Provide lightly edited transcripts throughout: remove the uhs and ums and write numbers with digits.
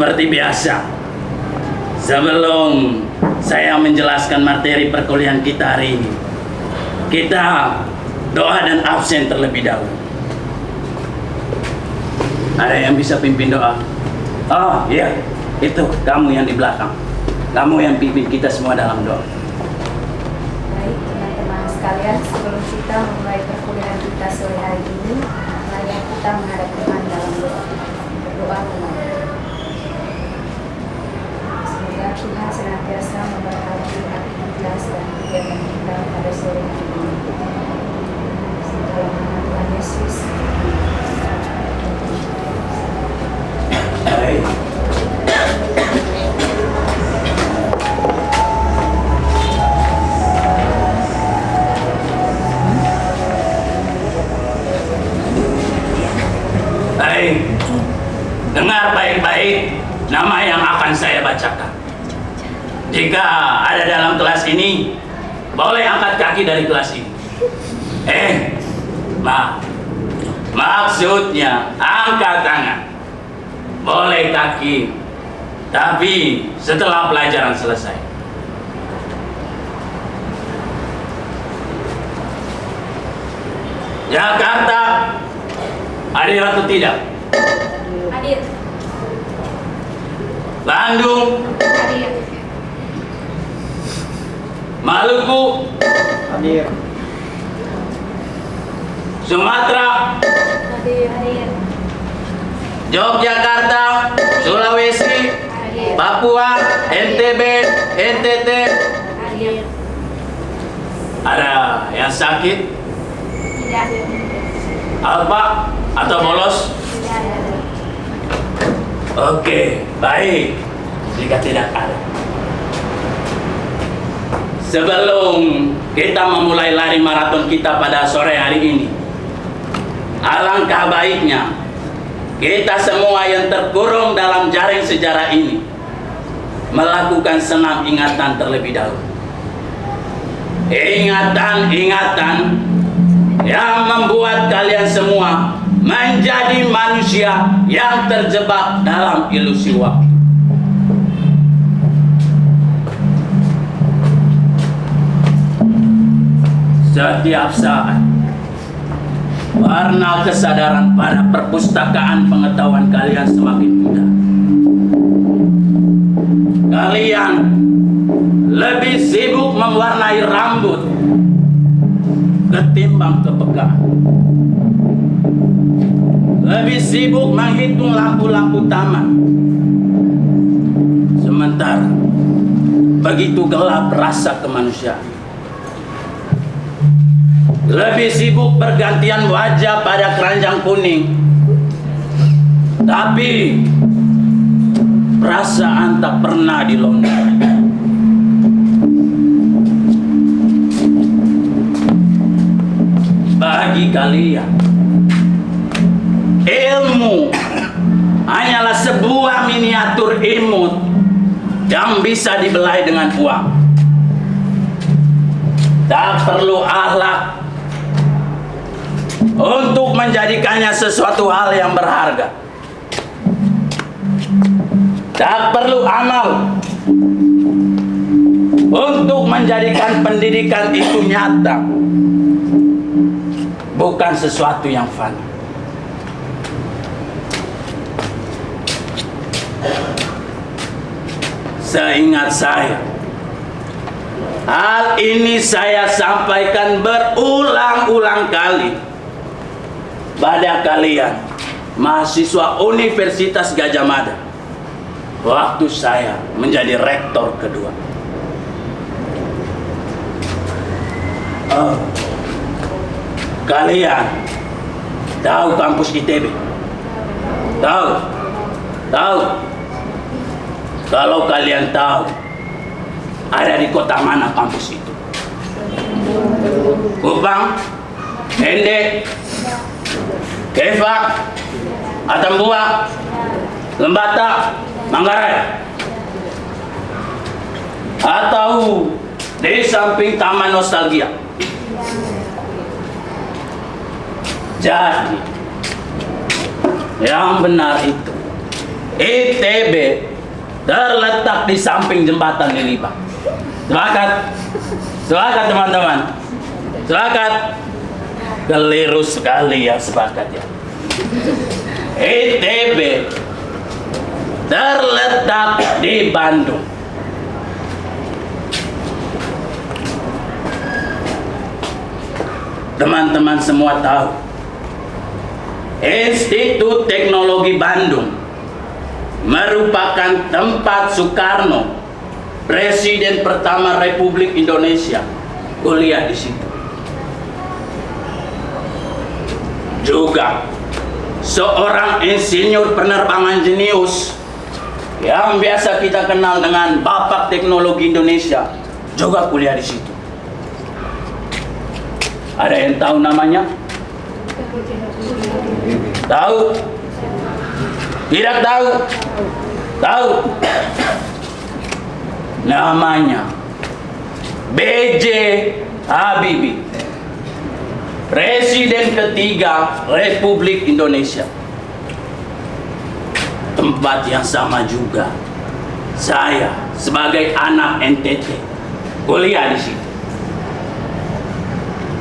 Seperti biasa, sebelum saya menjelaskan materi perkuliahan kita hari ini, kita doa dan absen terlebih dahulu. Ada yang bisa pimpin doa? Oh iya, itu kamu yang di belakang. Kamu yang pimpin kita semua dalam doa. Baik teman-teman sekalian, sebelum kita memulai perkuliahan kita sore hari ini, marilah kita menghadap Tuhan dalam doa. Berdoa kembali. Semoga Tuhan senantiasa memberkati aktivitas dan kegiatan kita pada sore hari ini. Dalam nama Tuhan Yesus. Baik. Baik. Dengar baik-baik nama yang akan saya bacakan. Jika ada dalam kelas ini, boleh angkat kaki dari kelas ini. Maksudnya angkat tangan. Boleh kaki, tapi setelah pelajaran selesai. Jakarta, hadir atau tidak? Hadir. Bandung, Hadir. Maluku, Hadir. Sumatera, Hadir. Yogyakarta, Sulawesi, Hadir. Papua, NTB, NTT. Hadir. Ada yang sakit? Tidak. Apa? Atau bolos? Tidak. Oke, baik. Jika tidak ada. Sebelum kita memulai lari maraton kita pada sore hari ini, alangkah baiknya kita semua yang terkurung dalam jaring sejarah ini melakukan senam ingatan terlebih dahulu. Ingatan-ingatan yang membuat kalian semua menjadi manusia yang terjebak dalam ilusi waktu. Setiap saat, warna kesadaran pada perpustakaan pengetahuan kalian semakin mudah. Kalian lebih sibuk mewarnai rambut ketimbang kepekaan. Lebih sibuk menghitung lampu-lampu taman. Sementara begitu gelap rasa kemanusiaan. Lebih sibuk bergantian wajah pada keranjang kuning. Tapi perasaan tak pernah dilontarkan. Bagi kalian, ilmu hanyalah sebuah miniatur imut yang bisa dibelai dengan uang. Tak perlu akhlak untuk menjadikannya sesuatu hal yang berharga. Tak perlu amal untuk menjadikan pendidikan itu nyata, bukan sesuatu yang fana. Seingat saya, hal ini saya sampaikan berulang-ulang kali pada kalian, mahasiswa Universitas Gadjah Mada, waktu saya menjadi rektor kedua. Kalian tahu kampus ITB? Tahu? Kalau kalian tahu, ada di kota mana kampus itu? Kupang, Ende, Keva, Atambua, Lembata, Manggarai, atau di samping Taman Nostalgia. Jadi, yang benar itu ITB terletak di samping jembatan Liliba. Sepakat? Sepakat teman-teman? Sepakat? Keliru sekali yang sepakat ya. ITB terletak di Bandung. Teman-teman semua tahu, Institut Teknologi Bandung merupakan tempat Soekarno, Presiden pertama Republik Indonesia, kuliah di situ. Juga seorang insinyur penerbangan jenius yang biasa kita kenal dengan Bapak Teknologi Indonesia juga kuliah di situ. Ada yang tahu namanya? Tahu? Tidak tahu? Tahu? Namanya B.J. Habibie, Presiden ketiga Republik Indonesia. Tempat yang sama juga saya sebagai anak NTT kuliah di situ.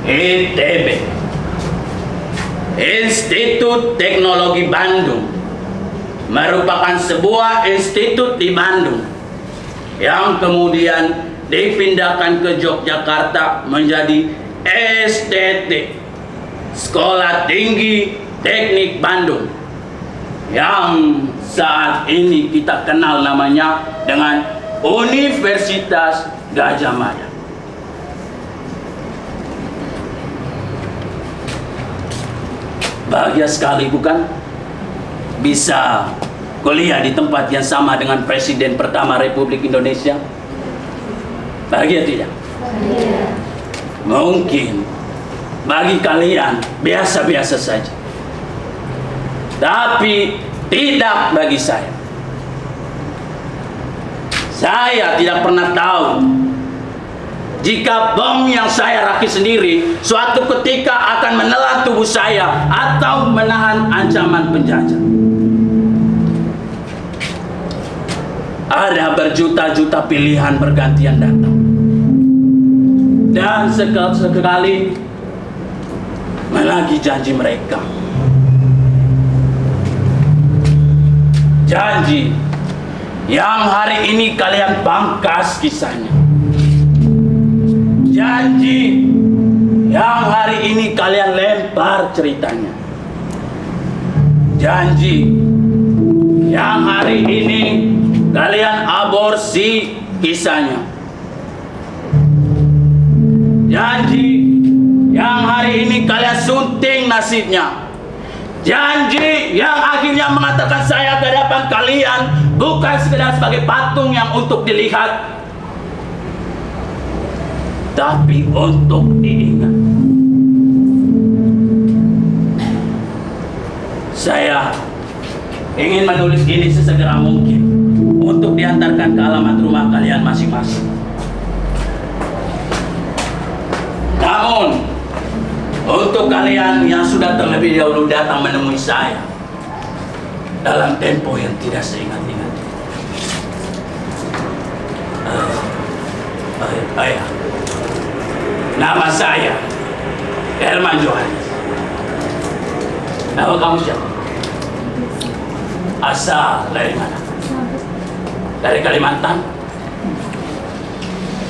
ITB, Institut Teknologi Bandung, merupakan sebuah institut di Bandung yang kemudian dipindahkan ke Yogyakarta menjadi STT, Sekolah Tinggi Teknik Bandung, yang saat ini kita kenal namanya dengan Universitas Gadjah Mada. Bahagia sekali bukan? Bisa kuliah di tempat yang sama dengan Presiden pertama Republik Indonesia. Bahagia tidak? Bahagia. Mungkin bagi kalian biasa-biasa saja, tapi tidak bagi saya. Saya tidak pernah tahu jika bom yang saya rakit sendiri suatu ketika akan menelan tubuh saya atau menahan ancaman penjajah. Ada berjuta-juta pilihan bergantian datang, dan sekali menagih janji mereka. Janji yang hari ini kalian pangkas kisahnya. Janji yang hari ini kalian lempar ceritanya. Janji yang hari ini kalian aborsi kisahnya. Janji yang hari ini kalian sunting nasibnya. Janji yang akhirnya mengatakan saya ke hadapan kalian bukan sekedar sebagai patung yang untuk dilihat, tapi untuk diingat. Saya ingin menulis ini sesegera mungkin untuk diantarkan ke alamat rumah kalian masing-masing. Namun, untuk kalian yang sudah terlebih dahulu datang menemui saya dalam tempo yang tidak seingat-ingat, ayah, nama saya Herman Johannes. Nama kamu siapa? Asal dari mana? Dari Kalimantan?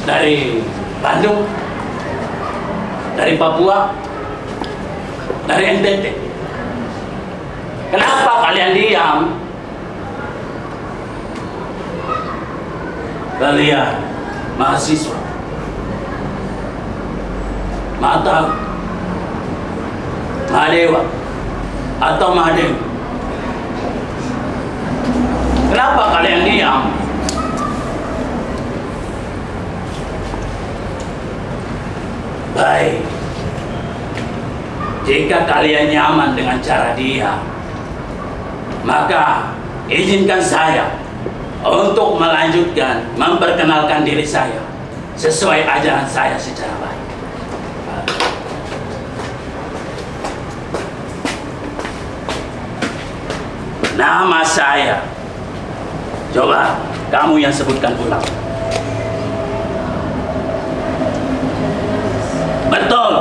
Dari Bandung? Dari Papua? Dari NTT? Kenapa kalian diam? Kalian mahasiswa Mata Mahadewa atau Mahadewi? Kenapa kalian diam? Baik, jika kalian nyaman dengan cara dia, maka izinkan saya untuk melanjutkan memperkenalkan diri saya sesuai ajaran saya secara baik. Nama saya Coba kamu yang sebutkan ulang. Betul,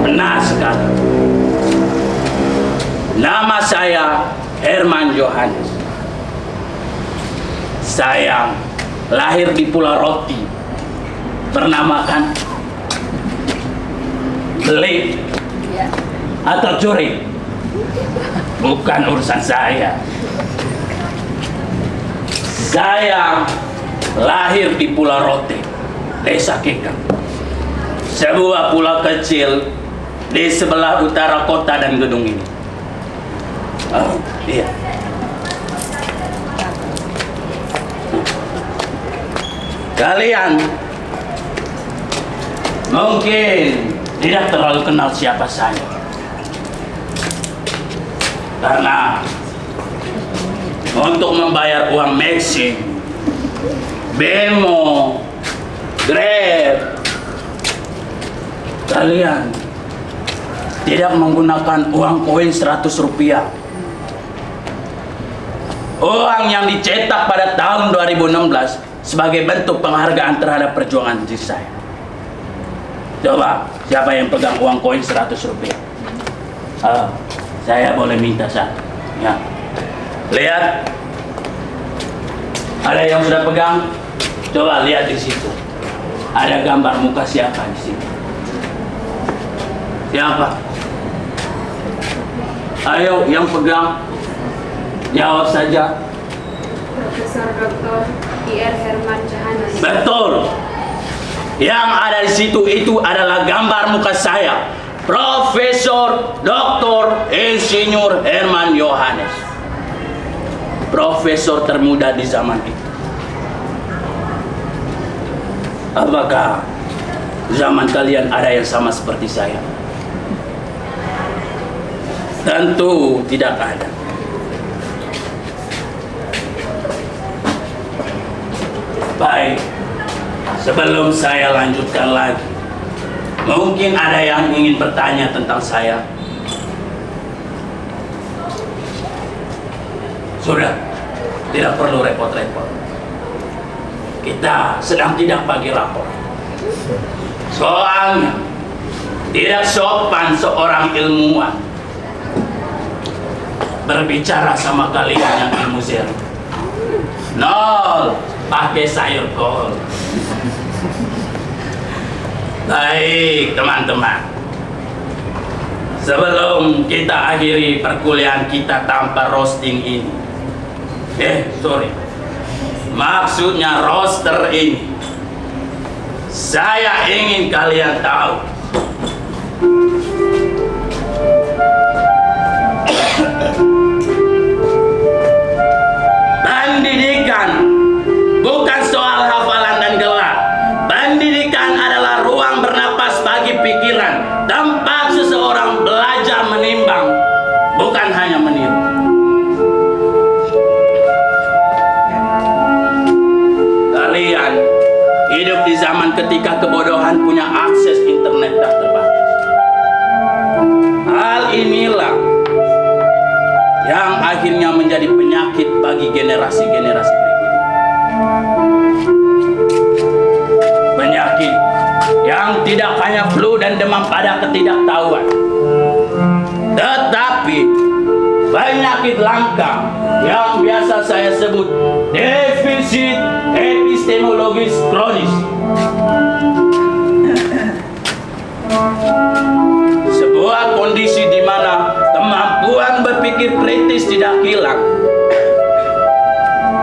benar sekali. Nama saya Herman Yohanes. Saya lahir di Pulau Roti. Pernah makan beli Ya. atau curi? Bukan urusan saya. Saya lahir di Pulau Rote, Desa Kekang. Sebuah pulau kecil di sebelah utara kota dan gedung ini. Oh, iya. Kalian mungkin tidak terlalu kenal siapa saya. Karena untuk membayar uang Maxim, Bemo, Grab, kalian tidak menggunakan uang koin 100 rupiah. Uang yang dicetak pada tahun 2016 sebagai bentuk penghargaan terhadap perjuangan diri saya. Coba, siapa yang pegang uang koin 100 rupiah? Saya boleh minta satu. Ya. Lihat. Ada yang sudah pegang? Coba lihat di situ. Ada gambar muka siapa di sini? Siapa? Ayo, yang pegang. Jawab saja. Profesor Dr. I.R. Herman Yohanes. Betul. Yang ada di situ itu adalah gambar muka saya. Profesor Dr. Insinyur Herman Yohanes. Profesor termuda di zaman itu. Apakah zaman kalian ada yang sama seperti saya? Tentu tidak ada. Baik, sebelum saya lanjutkan lagi, mungkin ada yang ingin bertanya tentang saya. Sudah, tidak perlu repot-repot. Kita sedang tidak bagi rapor. Soalnya, tidak sopan seorang ilmuwan berbicara sama kalian yang ilmu zero. Nol, pakai sayur kol. Baik, teman-teman. Sebelum kita akhiri perkuliahan kita tanpa roasting ini. Maksudnya roaster ini. Saya ingin kalian tahu. Pendidikan bukan soal hafalan dan gelar. Pendidikan adalah ruang bernapas bagi pikiran, tempat seseorang belajar menimbang, bukan hanya meniru. Kalian hidup di zaman ketika kebodohan punya akses internet tak terbatas. Hal inilah yang akhirnya menjadi penyakit bagi generasi-generasi berikutnya. Penyakit yang tidak hanya flu dan demam pada ketidaktahuan, tetapi penyakit langka yang biasa saya sebut defisit epistemologis kronis. Sebuah kondisi di mana kemampuan berpikir kritis tidak hilang,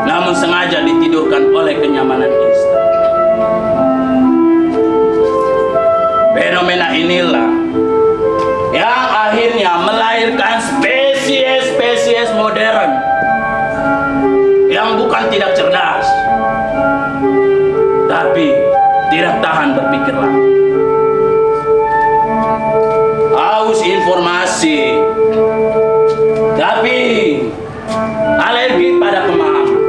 namun sengaja ditidurkan oleh kenyamanan instan. Fenomena inilah yang akhirnya melahirkan spesies-spesies modern yang bukan tidak cerdas, tapi tidak tahan berpikir lagi. Haus informasi, tapi alergi pada pemahaman.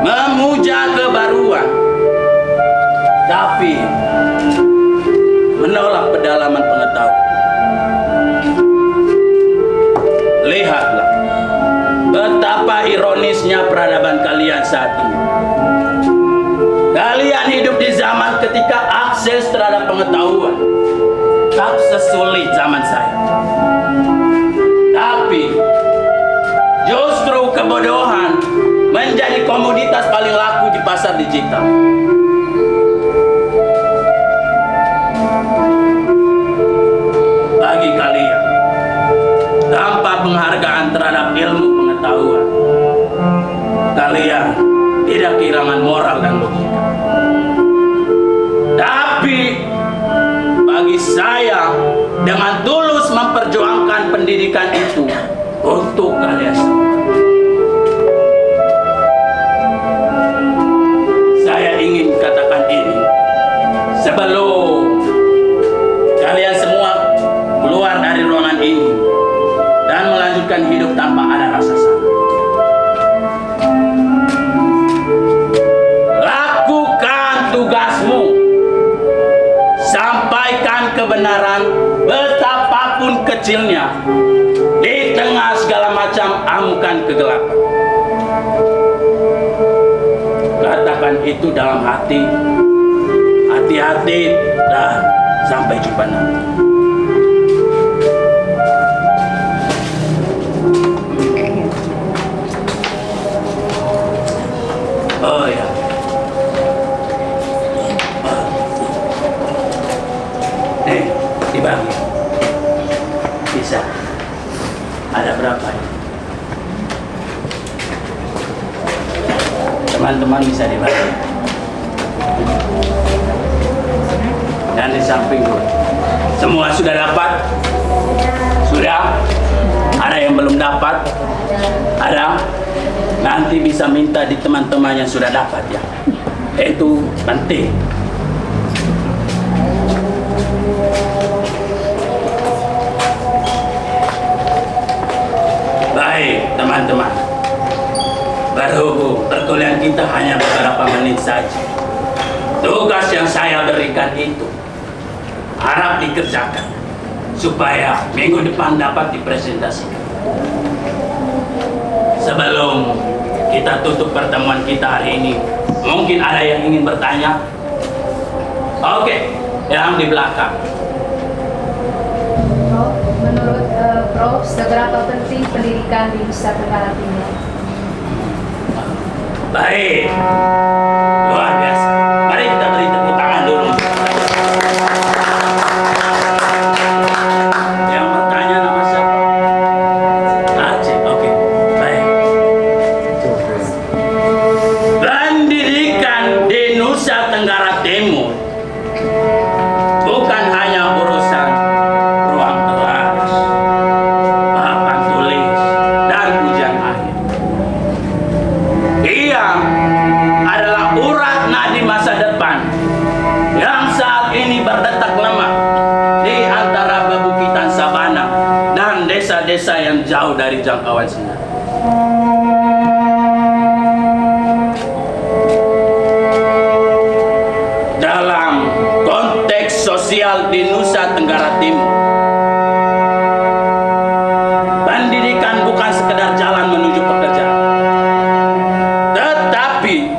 Memuja kebaruan, tapi menolak pedalaman pengetahuan. Lihatlah, Betapa ironisnya peradaban kalian saat ini. Kalian hidup di zaman ketika akses terhadap pengetahuan tak sesulit zaman saya. Tapi justru kebodohan menjadi komoditas paling laku di pasar digital. Bagi kalian, tanpa penghargaan terhadap ilmu pengetahuan, kalian tidak kehilangan moral dan logika. Tapi bagi saya, dengan tulus memperjuangkan pendidikan itu untuk kalian semua, saya ingin katakan ini sebelum kalian semua keluar dari ruangan ini dan melanjutkan hidup tanpa ada rasa salah. Lakukan tugasmu. Sampaikan kebenaran betapapun kecilnya di tengah segala macam amukan kegelapan. Katakan itu dalam hati, hati-hati, dan sampai jumpa nanti. Oh ya. Dibagi. Bisa. Ada berapa ya? Teman-teman bisa dibagi. Dan di samping dulu. Semua sudah dapat? Sudah? Ada yang belum dapat? Ada? Nanti bisa minta di teman-teman yang sudah dapat ya. Itu penting. Baik, teman-teman. Berhubung perkuliahan kita hanya beberapa menit saja, tugas yang saya berikan itu harap dikerjakan supaya minggu depan dapat dipresentasikan. Sebelum kita tutup pertemuan kita hari ini, mungkin ada yang ingin bertanya? Oke, yang di belakang. Menurut Prof, seberapa penting pendidikan di Nusa Tenggara Timur? Baik, luar biasa. Mari kita beri tepuk tangan dulu. Yang bertanya nama siapa? Aceh, oke, baik. Pendidikan di Nusa Tenggara Timur bukan hanya urusan ruang kelas, papan tulis, dan ujian akhir. Ia adalah urat nadi masa depan yang saat ini berdetak lemah di antara bebukitan sabana dan desa-desa yang jauh dari jangkauan sinar. Dalam konteks sosial di Nusa Tenggara Timur, pendidikan bukan sekedar jalan menuju pekerjaan, tetapi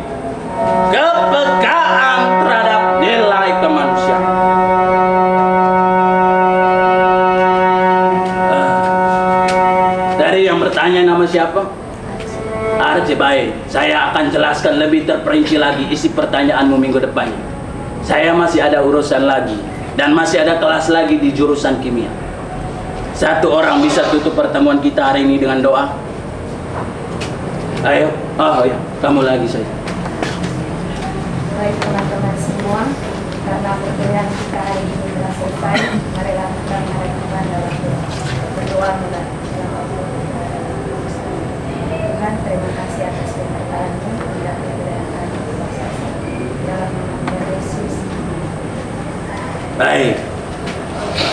kepekaan terhadap nilai kemanusiaan. Dari yang bertanya nama siapa? Arce, baik. Saya akan jelaskan lebih terperinci lagi isi pertanyaanmu minggu depannya. Saya masih ada urusan lagi dan masih ada kelas lagi di jurusan kimia. Satu orang bisa tutup pertemuan kita hari ini dengan doa. Ayo, oh ya, kamu lagi saja. Baik teman-teman semua, karena perkuliahan kita hari ini telah selesai, marilah kita menghadapkan dalam berdoa mulai. Tuhan, terima kasih atas penyertaan-Mu dan kemuliaan kami dalam nama Yesus. Baik,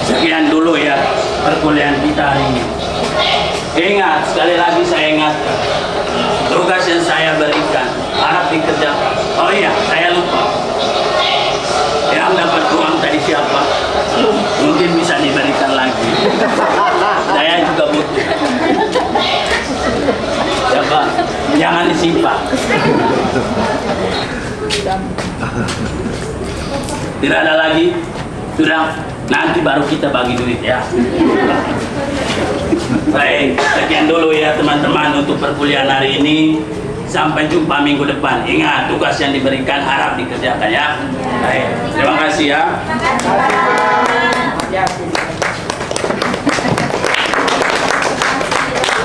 sekian dulu ya perkuliahan kita hari ini. Ingat, sekali lagi saya ingatkan, tugas yang saya berikan harap dikerjakan. Oh iya, saya lupa. Yang dapat uang tadi siapa? Mungkin bisa diberikan lagi. Saya juga butuh. Jangan disimpan. Tidak ada lagi. Sudah, nanti baru kita bagi duit ya. Baik, sekian dulu ya teman-teman untuk perkuliahan hari ini. Sampai jumpa minggu depan. Ingat, tugas yang diberikan harap dikerjakan ya. Baik, terima kasih ya.